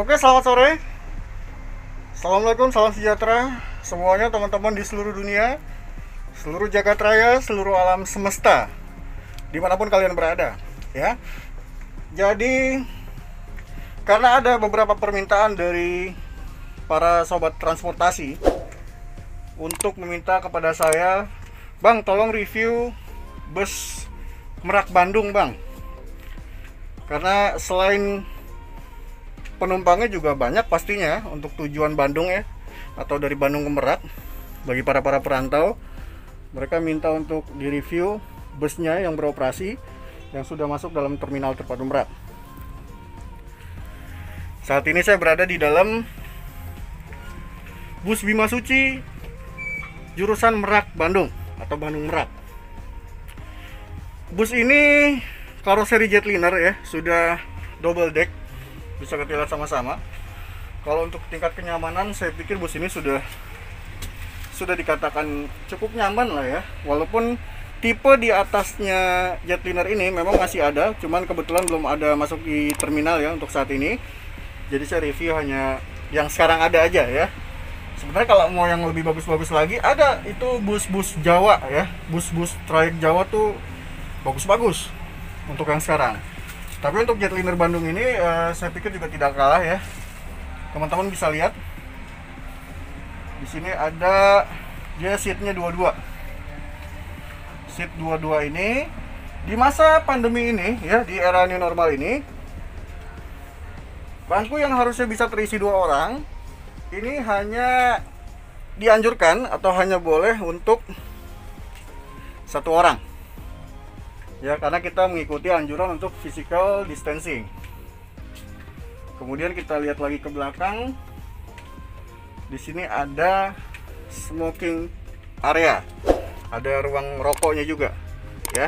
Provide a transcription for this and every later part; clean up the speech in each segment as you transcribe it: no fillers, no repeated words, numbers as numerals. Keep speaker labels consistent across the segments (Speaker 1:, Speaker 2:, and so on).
Speaker 1: Oke, selamat sore. Assalamualaikum, salam sejahtera semuanya teman-teman di seluruh dunia, seluruh jagat raya, seluruh alam semesta, dimanapun kalian berada, ya. Jadi, karena ada beberapa permintaan dari para sobat transportasi untuk meminta kepada saya, Bang, tolong review bus Merak Bandung, Bang. Karena selain penumpangnya juga banyak pastinya untuk tujuan Bandung ya, atau dari Bandung ke Merak, bagi para perantau, mereka minta untuk direview busnya yang beroperasi yang sudah masuk dalam terminal terpadu Merak. Saat ini saya berada di dalam bus Bima Suci jurusan Merak Bandung atau Bandung Merak. Bus ini karoseri jetliner ya, sudah double deck, bisa kita lihat sama-sama. Kalau untuk tingkat kenyamanan, saya pikir bus ini sudah dikatakan cukup nyaman lah ya. Walaupun tipe di atasnya jetliner ini memang masih ada, cuman kebetulan belum ada masuk di terminal ya untuk saat ini. Jadi saya review hanya yang sekarang ada aja ya. Sebenarnya kalau mau yang lebih bagus-bagus lagi, ada itu bus-bus Jawa ya, bus-bus trayek Jawa tuh bagus-bagus untuk yang sekarang. Tapi untuk jetliner Bandung ini saya pikir juga tidak kalah ya. Teman-teman bisa lihat di sini ada dia seatnya 22. Seat 22 ini di masa pandemi ini ya, di era new normal ini, bangku yang harusnya bisa terisi 2 orang ini hanya dianjurkan atau hanya boleh untuk 1 orang. Ya, karena kita mengikuti anjuran untuk physical distancing. Kemudian kita lihat lagi ke belakang. Di sini ada smoking area. Ada ruang rokoknya juga, ya.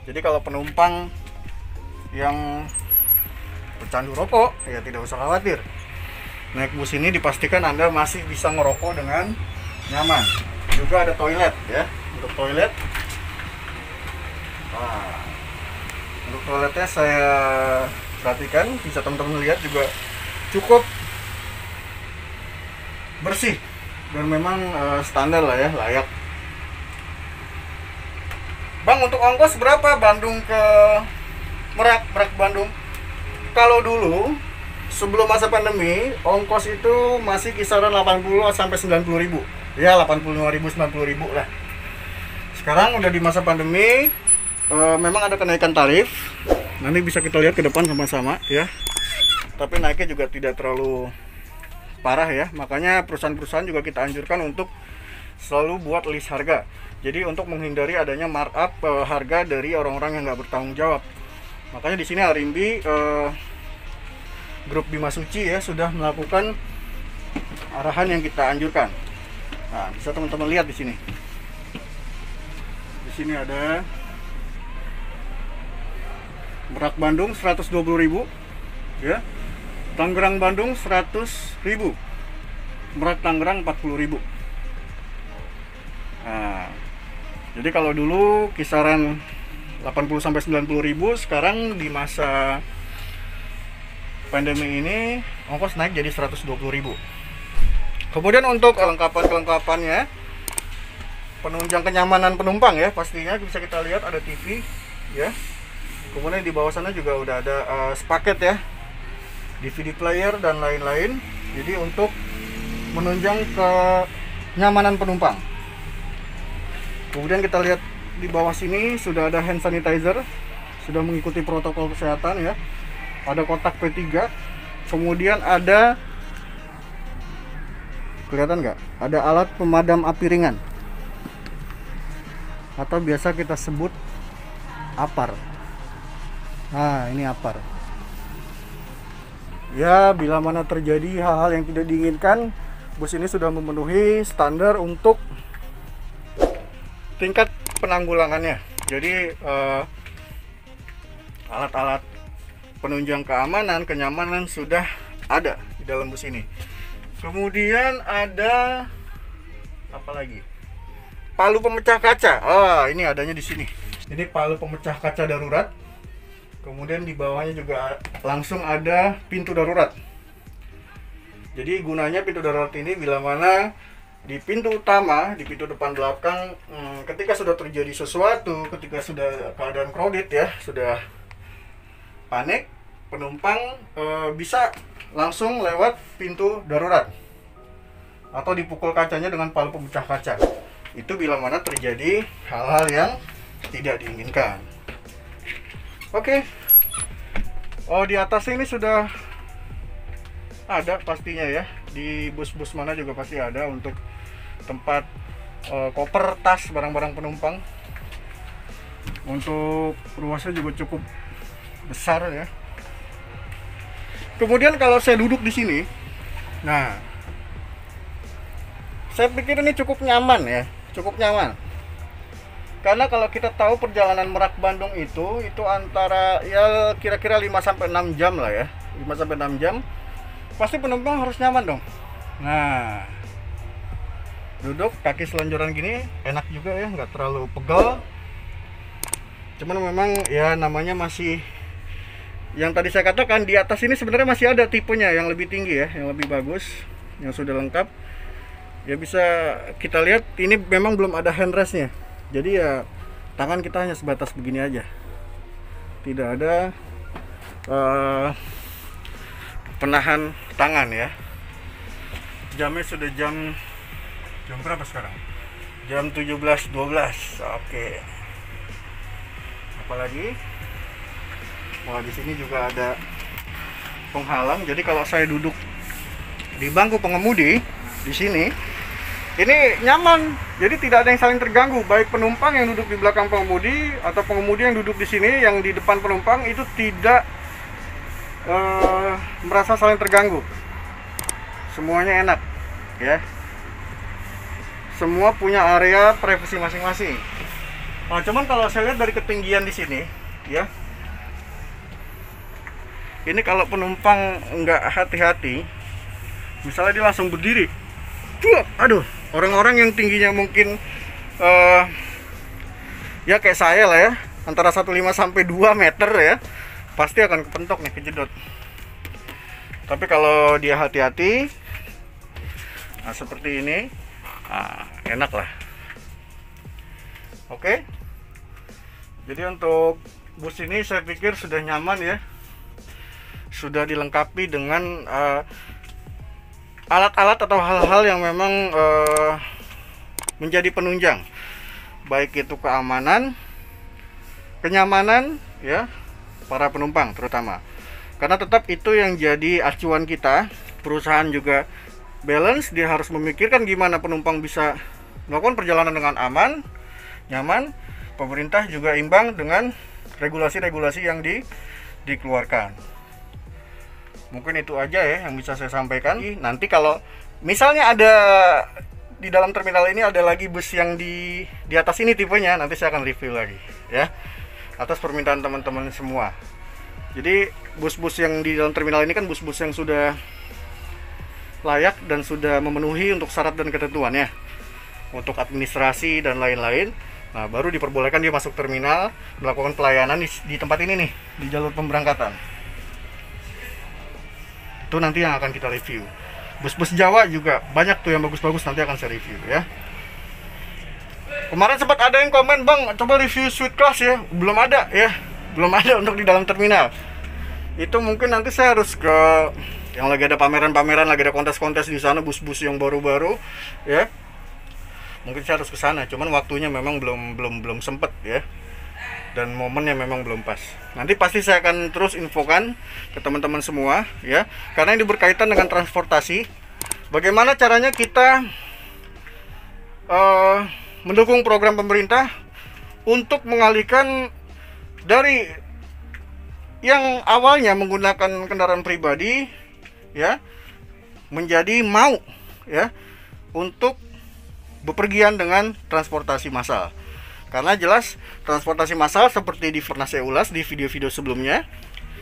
Speaker 1: Jadi kalau penumpang yang pecandu rokok, ya tidak usah khawatir. Naik bus ini dipastikan Anda masih bisa ngerokok dengan nyaman. Juga ada toilet ya. Untuk toilet, untuk toiletnya saya perhatikan, bisa teman-teman lihat juga cukup bersih dan memang standar lah ya, layak. Bang, untuk ongkos berapa Bandung ke Merak Bandung? Kalau dulu sebelum masa pandemi, ongkos itu masih kisaran 80 sampai 90 ribu. Ya 85 ribu, 90 ribu lah. Sekarang udah di masa pandemi, memang ada kenaikan tarif. Nanti bisa kita lihat ke depan sama-sama ya. Tapi naiknya juga tidak terlalu parah ya. Makanya perusahaan-perusahaan juga kita anjurkan untuk selalu buat list harga. Jadi untuk menghindari adanya markup harga dari orang-orang yang nggak bertanggung jawab. Makanya di sini Arimbi grup Bima Suci ya sudah melakukan arahan yang kita anjurkan. Nah, bisa teman-teman lihat di sini. Di sini ada Merak Bandung 120.000 ya. Tangerang Bandung 100.000. Merak Tangerang 40.000. Nah, jadi kalau dulu kisaran 80 sampai 90.000, sekarang di masa pandemi ini ongkos naik jadi 120.000. Kemudian untuk kelengkapan-kelengkapannya, penunjang kenyamanan penumpang ya, pastinya bisa kita lihat ada TV ya. Kemudian di bawah sana juga udah ada sepaket ya, DVD player dan lain-lain. Jadi untuk menunjang kenyamanan penumpang. Kemudian kita lihat di bawah sini sudah ada hand sanitizer, sudah mengikuti protokol kesehatan ya. Ada kotak P3. Kemudian ada, kelihatan nggak? Ada alat pemadam api ringan, atau biasa kita sebut APAR. Nah, ini APAR. Ya, bila mana terjadi hal-hal yang tidak diinginkan, bus ini sudah memenuhi standar untuk tingkat penanggulangannya. Jadi alat-alat penunjang keamanan, kenyamanan sudah ada di dalam bus ini. Kemudian ada apa lagi? Palu pemecah kaca. Ini adanya di sini. Ini palu pemecah kaca darurat. Kemudian di bawahnya juga langsung ada pintu darurat. Jadi gunanya pintu darurat ini bila mana di pintu utama, di pintu depan belakang, ketika sudah terjadi sesuatu, ketika sudah keadaan crowded ya, sudah panik, penumpang bisa langsung lewat pintu darurat atau dipukul kacanya dengan palu pemecah kaca. Itu bila mana terjadi hal-hal yang tidak diinginkan. Oke. Oh, di atas ini sudah ada pastinya ya. Di bus-bus mana juga pasti ada untuk tempat koper, tas, barang-barang penumpang. Untuk ruasnya juga cukup besar ya. Kemudian kalau saya duduk di sini, nah, saya pikir ini cukup nyaman ya, cukup nyaman. Karena kalau kita tahu perjalanan Merak Bandung itu antara ya kira-kira 5-6 jam lah ya. 5-6 jam. Pasti penumpang harus nyaman dong. Nah, duduk kaki selonjoran gini enak juga ya, nggak terlalu pegal. Cuman memang ya namanya masih, yang tadi saya katakan, di atas ini sebenarnya masih ada tipenya yang lebih tinggi ya, yang lebih bagus, yang sudah lengkap. Ya bisa kita lihat ini memang belum ada handrestnya. Jadi ya tangan kita hanya sebatas begini aja, tidak ada penahan tangan ya. Jamnya sudah jam berapa sekarang? Jam 17.12. Oke. Apalagi? Wah, di sini juga ada penghalang. Jadi kalau saya duduk di bangku pengemudi di sini, ini nyaman, jadi tidak ada yang saling terganggu, baik penumpang yang duduk di belakang pengemudi atau pengemudi yang duduk di sini, yang di depan penumpang itu tidak merasa saling terganggu. Semuanya enak, ya. Semua punya area privasi masing-masing. Nah, cuman kalau saya lihat dari ketinggian di sini, ya, ini kalau penumpang nggak hati-hati, misalnya dia langsung berdiri, aduh. Orang-orang yang tingginya mungkin ya kayak saya lah ya, antara 1,5 sampai 2 meter ya, pasti akan kepentok nih, kejedot. Tapi kalau dia hati-hati, nah seperti ini, enak lah. Oke. Jadi untuk bus ini saya pikir sudah nyaman ya, sudah dilengkapi dengan alat-alat atau hal-hal yang memang menjadi penunjang, baik itu keamanan, kenyamanan ya para penumpang terutama. Karena tetap itu yang jadi acuan kita. Perusahaan juga balance, dia harus memikirkan gimana penumpang bisa melakukan perjalanan dengan aman, nyaman. Pemerintah juga imbang dengan regulasi-regulasi yang dikeluarkan. Mungkin itu aja ya yang bisa saya sampaikan. Nanti kalau misalnya ada di dalam terminal ini ada lagi bus yang di atas ini tipenya, nanti saya akan review lagi ya, atas permintaan teman-teman semua. Jadi bus-bus yang di dalam terminal ini kan bus-bus yang sudah layak dan sudah memenuhi untuk syarat dan ketentuannya, untuk administrasi dan lain-lain. Nah, baru diperbolehkan dia masuk terminal, melakukan pelayanan di tempat ini nih, di jalur pemberangkatan. Itu nanti yang akan kita review. Bus-bus Jawa juga banyak tuh yang bagus-bagus, nanti akan saya review ya. Kemarin sempat ada yang komen, "Bang, coba review Suite Class ya." Belum ada ya, belum ada untuk di dalam terminal. Itu mungkin nanti saya harus ke yang lagi ada pameran-pameran, lagi ada kontes-kontes di sana, bus-bus yang baru-baru ya. Mungkin saya harus ke sana, cuman waktunya memang belum sempet ya. Dan momennya memang belum pas. Nanti pasti saya akan terus infokan ke teman-teman semua ya, karena ini berkaitan dengan transportasi. Bagaimana caranya kita mendukung program pemerintah untuk mengalihkan dari yang awalnya menggunakan kendaraan pribadi ya, menjadi mau ya untuk bepergian dengan transportasi massal. Karena jelas transportasi massal seperti pernah saya ulas di video-video sebelumnya,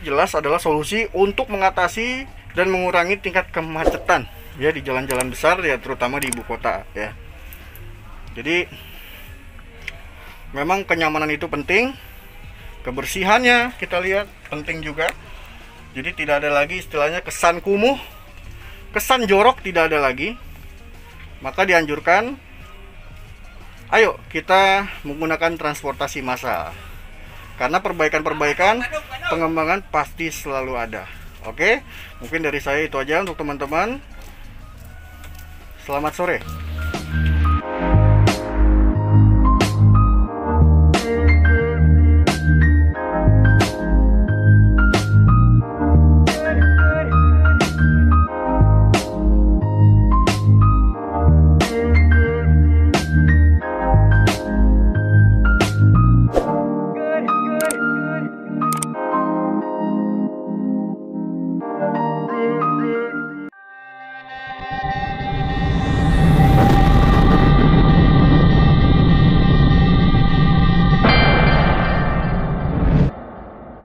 Speaker 1: jelas adalah solusi untuk mengatasi dan mengurangi tingkat kemacetan ya di jalan-jalan besar ya, terutama di ibu kota ya. Jadi memang kenyamanan itu penting, kebersihannya kita lihat penting juga. Jadi tidak ada lagi istilahnya kesan kumuh kesan jorok tidak ada lagi, maka dianjurkan ayo kita menggunakan transportasi massal. Karena perbaikan-perbaikan, pengembangan pasti selalu ada. Oke, mungkin dari saya itu aja untuk teman-teman. Selamat sore.